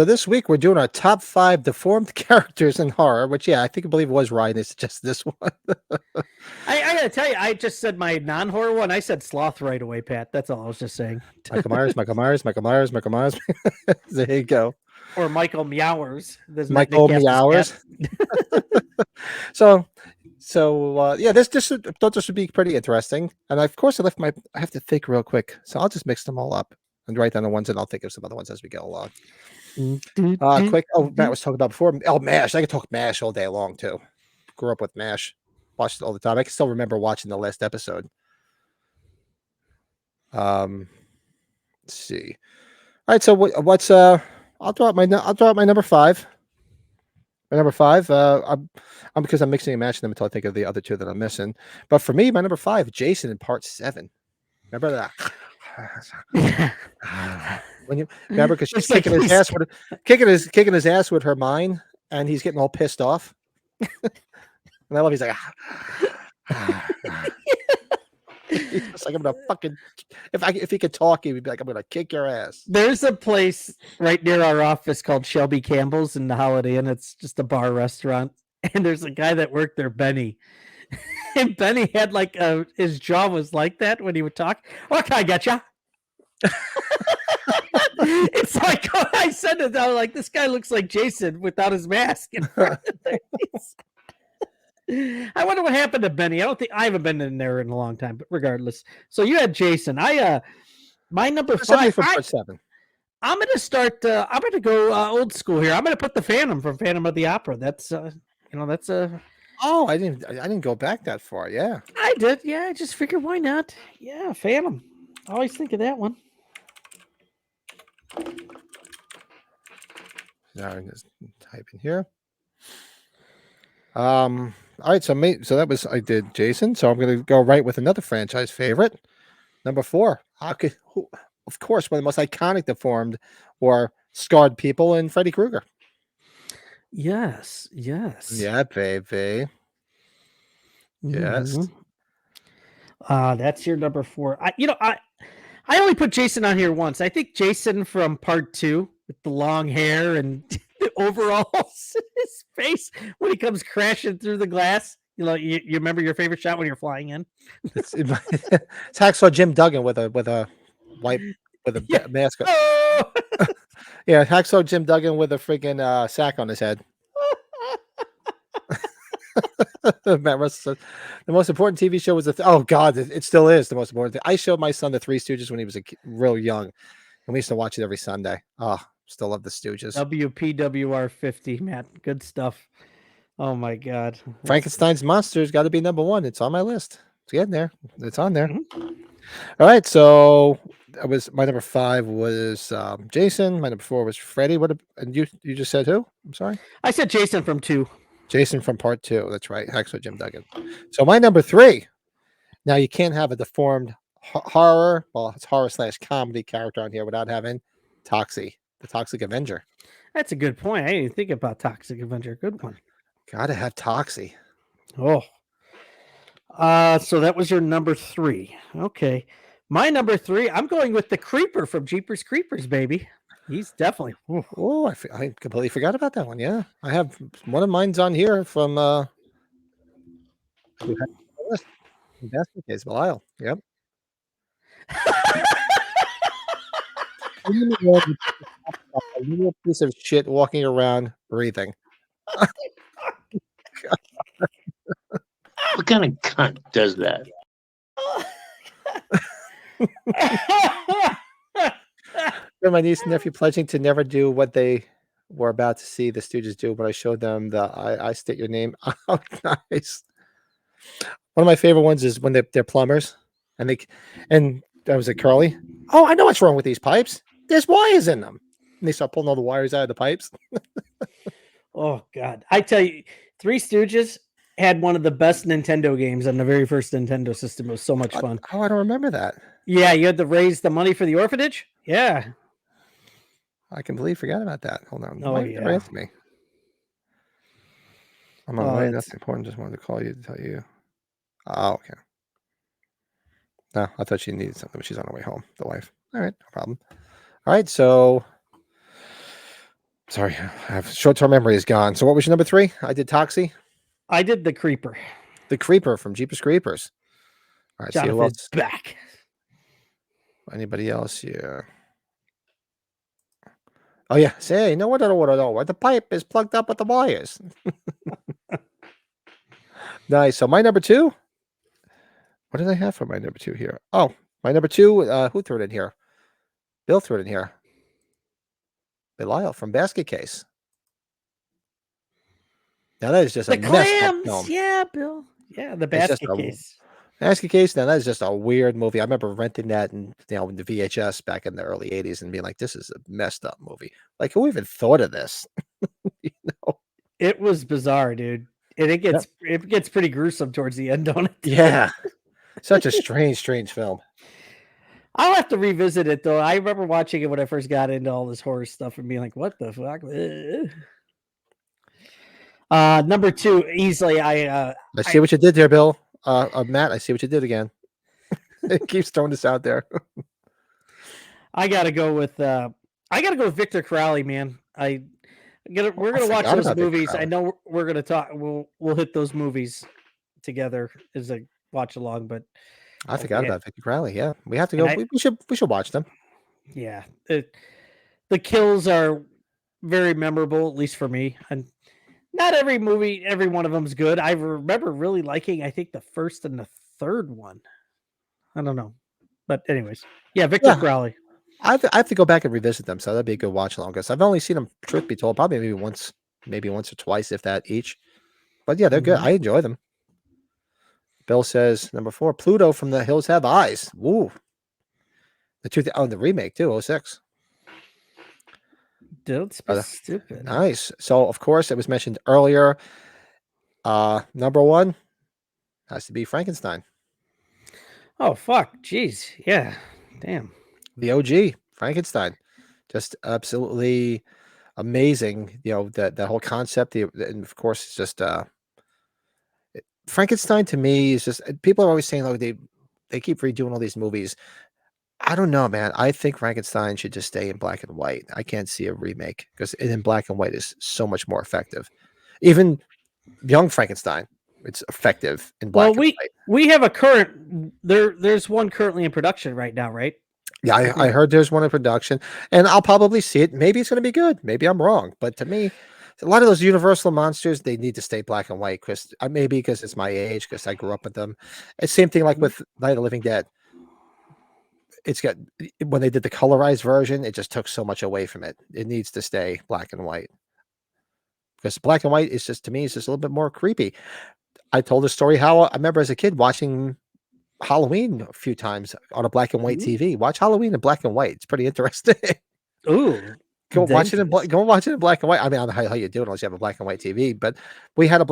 So this week we're doing our top 5 deformed characters in horror, which I believe it was Ryan. It's just this one. I gotta tell you, I just said my non-horror one. I said sloth right away, Pat. That's all I was just saying. Michael Myers. There you go. Or Michael Meowers. There's Michael Meowers. So this thought this would be pretty interesting. And of course I have to think real quick. So I'll just mix them all up and write down the ones, and I'll think of some other ones as we go along. Quick. Oh, Matt was talking about before. Oh, MASH. I could talk MASH all day long too. Grew up with MASH. Watched it all the time. I can still remember watching the last episode. Let's see. All right. So what's I'll throw out my number 5. My number 5. I'm because I'm mixing and matching them until I think of the other 2 that I'm missing. But for me, my number 5, Jason in Part 7. Remember that? Remember because she's kicking his ass with her mind, and he's getting all pissed off. And I love he's like, he's just like, I'm gonna fucking if he could talk, he would be like, I'm gonna kick your ass. There's a place right near our office called Shelby Campbell's in the Holiday Inn. It's just a bar restaurant, and there's a guy that worked there, Benny. And Benny had like his jaw was like that when he would talk. Okay, I getcha. It's like I said it. I was like, this guy looks like Jason without his mask. I wonder what happened to Benny. I haven't been in there in a long time, but regardless. So you had Jason. My number 5 from Part 7. I'm gonna start. I'm gonna go old school here. I'm gonna put the Phantom from Phantom of the Opera. That's that's a. Oh, I didn't go back that far. Yeah, I did. Yeah, I just figured why not? Yeah, Phantom. I always think of that one. Now I'm just typing here. All right, so I did Jason, so I'm going to go right with another franchise favorite, number 4. Of course, one of the most iconic deformed or scarred people in Freddy Krueger. Yes. Yeah, baby. Yes. That's your number 4. I only put Jason on here once. I think Jason from Part 2 with the long hair and the overalls in his face when he comes crashing through the glass. You remember your favorite shot when you're flying in? It's Hacksaw Jim Duggan with a mask. Oh! Yeah, Hacksaw Jim Duggan with a freaking sack on his head. Matt Russell said, the most important TV show was oh God, it still is the most important thing. I showed my son the Three Stooges when he was real young, and we used to watch it every Sunday. Oh, still love the Stooges. WPWR 50, Matt. Good stuff. Oh my God. Frankenstein's Monsters got to be number 1. It's on my list. It's getting there. It's on there. All right, so my number 5 was Jason. My number 4 was Freddy. And you just said who? I'm sorry. I said Jason from 2. Jason from Part 2. That's right. Hacksaw Jim Duggan. So my number 3. Now you can't have a deformed horror. Well, it's horror/comedy character on here without having Toxie, the Toxic Avenger. That's a good point. I didn't think about Toxic Avenger. Good one. Gotta have Toxie. Oh. So that was your number 3. Okay. My number 3, I'm going with the Creeper from Jeepers Creepers, baby. He's definitely. Oh, I completely forgot about that one. Yeah, I have one of mine's on here from Basket Case, Belial. Yep. A little piece of shit walking around breathing. What kind of cunt does that? My niece and nephew pledging to never do what they were about to see the Stooges do, but I showed them the I state your name. Oh, nice. One of my favorite ones is when they're plumbers and that was Curly. Oh, I know what's wrong with these pipes. There's wires in them. And they start pulling all the wires out of the pipes. Oh God. I tell you, Three Stooges had one of the best Nintendo games on the very first Nintendo system. It was so much fun. Oh, I don't remember that. Yeah, you had to raise the money for the orphanage. Yeah. I completely forgot about that. Hold on. Oh, yeah. Answer me. I'm on the way. That's important. Just wanted to call you to tell you. Oh, okay. No, I thought she needed something, but she's on her way home, the wife. All right, no problem. All right, so Sorry, I have short-term memory is gone. So what was your number 3? I did Toxie. I did The Creeper. The Creeper from Jeepers Creepers. All right, see who Jonathan else? Beck. Anybody else? Yeah. Oh yeah. Say, no, what? The pipe is plugged up with the wires. Nice. So my number 2. What did I have for my number 2 here? Oh, my number 2. Who threw it in here? Bill threw it in here. Belial from Basket Case. Now that is just The a messed up Clams. film. Yeah, Bill. Yeah, the It's just Basket a Case. Basket Case. Now that is just a weird movie. I remember renting that in in the VHS back in the early '80s and being like, "This is a messed up movie." Like, who even thought of this? You know? It was bizarre, dude. And it gets pretty gruesome towards the end, don't it? Yeah, such a strange film. I'll have to revisit it though. I remember watching it when I first got into all this horror stuff and being like, "What the fuck?" Number 2, easily. I see what you did there, Bill. Matt, I see what you did again. It keeps throwing this out there. I gotta go with Victor Crowley, man. We're gonna watch forgot those about Victor movies. I Crowley. know we're gonna talk. We'll hit those movies together as a watch along. But I forgot yeah. about Victor Crowley. Yeah, we have to And go. We should watch them. yeah, the kills are very memorable, at least for me. And not every movie, every one of them is good. I remember really liking, I think, the first and the third one. I don't know, but anyways, yeah, Victor Crowley. I have to go back and revisit them, so that'd be a good watch along. Because I've only seen them, truth be told, probably maybe once or twice, if that each. But yeah, they're good. I enjoy them. Bill says number 4, Pluto from The Hills Have Eyes. Woo. The remake too, 06. Don't be stupid. Nice. So of course it was mentioned earlier. Number 1 has to be Frankenstein. Oh fuck, jeez, yeah, damn. The OG Frankenstein, just absolutely amazing. That whole concept. And of course, it's just Frankenstein to me is just. People are always saying, "Oh, they keep redoing all these movies." I don't know, man. I think Frankenstein should just stay in black and white. I can't see a remake because in black and white is so much more effective. Even Young Frankenstein, it's effective in black and white. We have a current there's one currently in production right now, right? Yeah, I heard there's one in production, and I'll probably see it. Maybe it's going to be good. Maybe I'm wrong, but to me, a lot of those Universal monsters, they need to stay black and white. Because maybe because it's my age, because I grew up with them. It's same thing like with Night of the Living Dead. It's got when they did the colorized version, it just took so much away from it. It needs to stay black and white because black and white is just to me, it's just a little bit more creepy. I told a story how I remember as a kid watching Halloween a few times on a black and white TV. Watch Halloween in black and white. It's pretty interesting. Ooh, go watch it in black and white. I mean, I don't know how you do it unless you have a black and white TV. But we had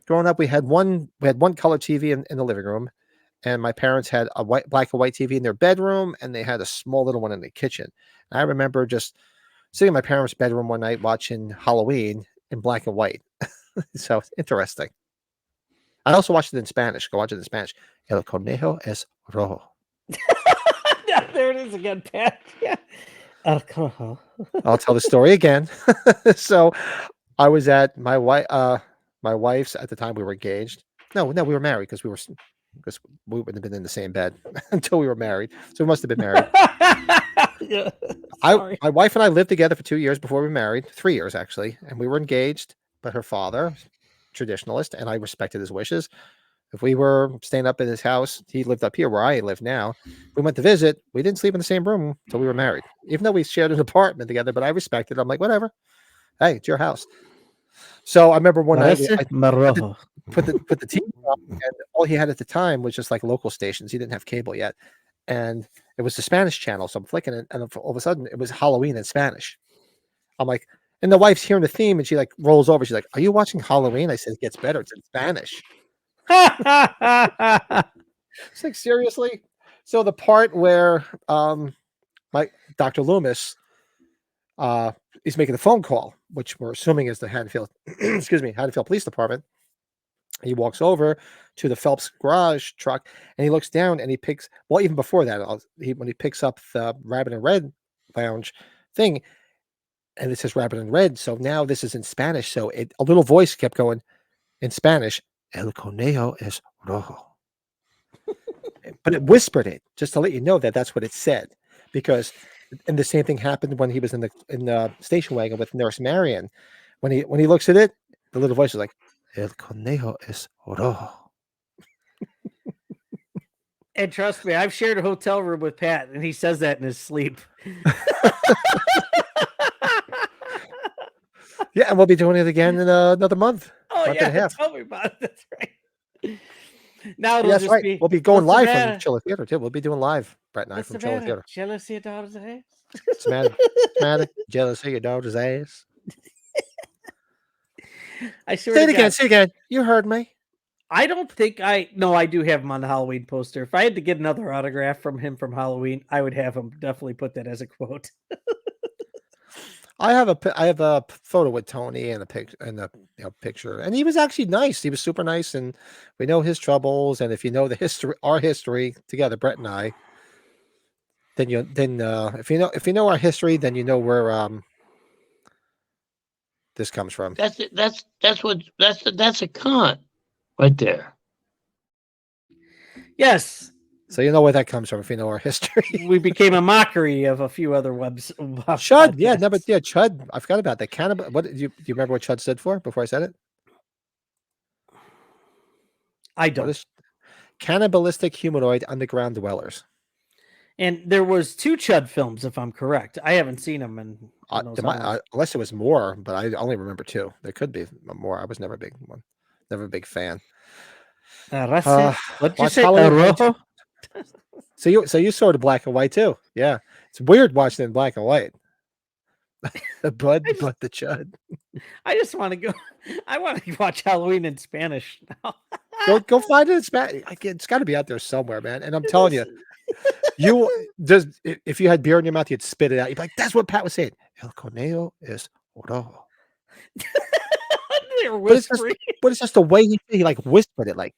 growing up. We had one color TV in the living room, and my parents had a black and white TV in their bedroom, and they had a small little one in the kitchen. And I remember just sitting in my parents' bedroom one night watching Halloween in black and white. So it's interesting. I also watched it in Spanish. Go watch it in Spanish. El conejo es rojo. There it is again, Pat. Yeah. El conejo. I'll tell the story again. So I was at my wife's at the time. We were engaged. No, we were married because we wouldn't have been in the same bed until we were married. So we must have been married. Yeah. My wife and I lived together for 2 years before we were married. 3 years actually, and we were engaged. But her father, traditionalist, and I respected his wishes. If we were staying up in his house, he lived up here where I live now. We went to visit. We didn't sleep in the same room until we were married, even though we shared an apartment together. But I respected it. I'm like, whatever. Hey, it's your house. So I remember one night I put the TV on, and all he had at the time was just like local stations. He didn't have cable yet, and it was the Spanish channel. So I'm flicking it, and all of a sudden it was Halloween in Spanish. I'm like, and the wife's hearing the theme, and she like rolls over. She's like, "Are you watching Halloween?" I said, "It gets better. It's in Spanish." It's like, seriously. So the part where my Dr. Loomis is making the phone call, which we're assuming is the Haddonfield, Haddonfield Police Department. He walks over to the Phelps garage truck, and he looks down, and he picks. Well, even before that, when he picks up the Rabbit and Red Lounge thing, and it says Rabbit in Red. So now this is in Spanish. So a little voice kept going in Spanish. El conejo es rojo. But it whispered it just to let you know that that's what it said, because, and the same thing happened when he was in the station wagon with Nurse Marion. When he looks at it, the little voice is like, El conejo es rojo. And trust me, I've shared a hotel room with Pat, and he says that in his sleep. Yeah, and we'll be doing it again in another month. Oh, month yeah, and a half. tell me about it. That's right. Now it'll That's just right. be. We'll be going "What's the live from matter? Chiller Theater too. We'll be doing live, Brett and I, What's from the Chiller matter? Theater. Jealousy of daughter's ass?" It's mad, it's mad, jealous of your daughter's ass. I swear Say it to again. God, Say it again. You heard me. I don't think no, I do have him on the Halloween poster. If I had to get another autograph from him from Halloween, I would have him definitely put that as a quote. I have a photo with Tony and a picture, and he was actually nice. He was super nice, and we know his troubles. And if you know our history together, Brett and I, then if you know our history, then you know where this comes from. That's it. That's a con right there. Yes, So you know where that comes from if you know our history. we became a mockery of a few other webs. Chud, yeah, no, but podcasts. yeah, Chud. I forgot about that. Cannibal. What do you remember what Chud stood for before I said it? I What don't. is cannibalistic humanoid underground dwellers? And there was 2 Chud films, if I'm correct. I haven't seen them, and Unless it was more, but I only remember 2. There could be more. I was never a big one, never a big fan. What'd you Watch say? Halloween Rojo? So you saw it in black and white too. Yeah, it's weird watching it in black and white. The Bud, but the Chud. I just want to go. I want to watch Halloween in Spanish now. Go find it in Spanish. It's got to be out there somewhere, man. And I'm telling you, if you had beer in your mouth, you'd spit it out. You'd be like, "That's what Pat was saying." El conejo es rojo. They're whispering. But it's just the way he like whispered it, like,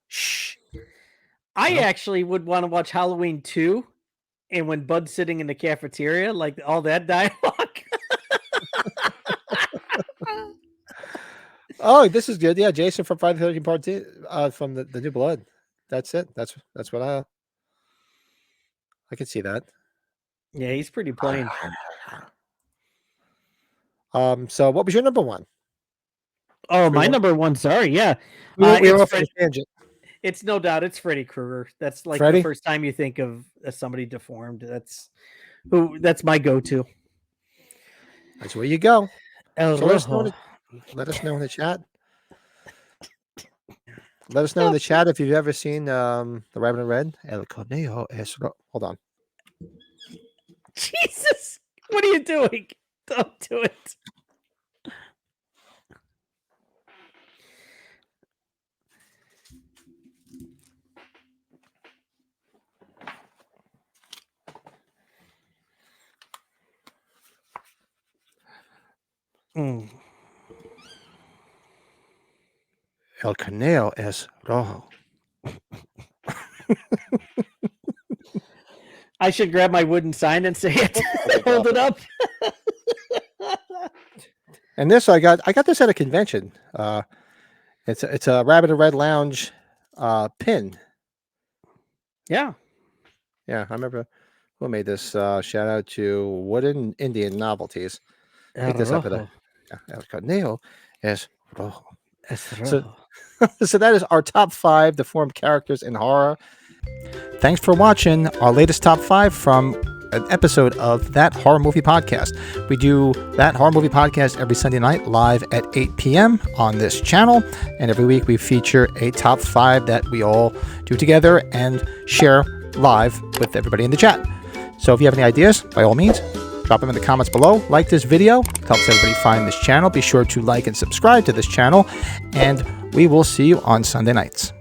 "Shh." I actually would want to watch Halloween 2, and when Bud's sitting in the cafeteria, like all that dialogue. Oh, this is good. Yeah, Jason from Friday the 13th Part 2, from the New Blood. That's it. That's what I can see that. Yeah, he's pretty plain. So what was your number one? Oh, my number 1. Sorry, yeah. We were off on a tangent. It's no doubt it's Freddy Krueger. That's like Freddy? the first time you think of somebody deformed. That's my go-to. That's where you go. El So Rojo. let us know in the chat. Let us know in the chat if you've ever seen the Rabbit in Red. El conejo es Hold on. Jesus, what are you doing? Don't do it. Mm. El conejo es rojo. I should grab my wooden sign and say it. Hold it up. And this I got this at a convention. It's a Rabbit in Red Lounge pin. Yeah. Yeah, I remember who made this. Shout out to Wooden Indian Novelties. Pick this up at El conejo es rojo. So that is our top 5 deformed characters in horror. Thanks for watching our latest top 5 from an episode of That Horror Movie Podcast. We do That Horror Movie Podcast every Sunday night live at 8 p.m. on this channel. And every week we feature a top 5 that we all do together and share live with everybody in the chat. So if you have any ideas, by all means, drop them in the comments below. Like this video. It helps everybody find this channel. Be sure to like and subscribe to this channel. And we will see you on Sunday nights.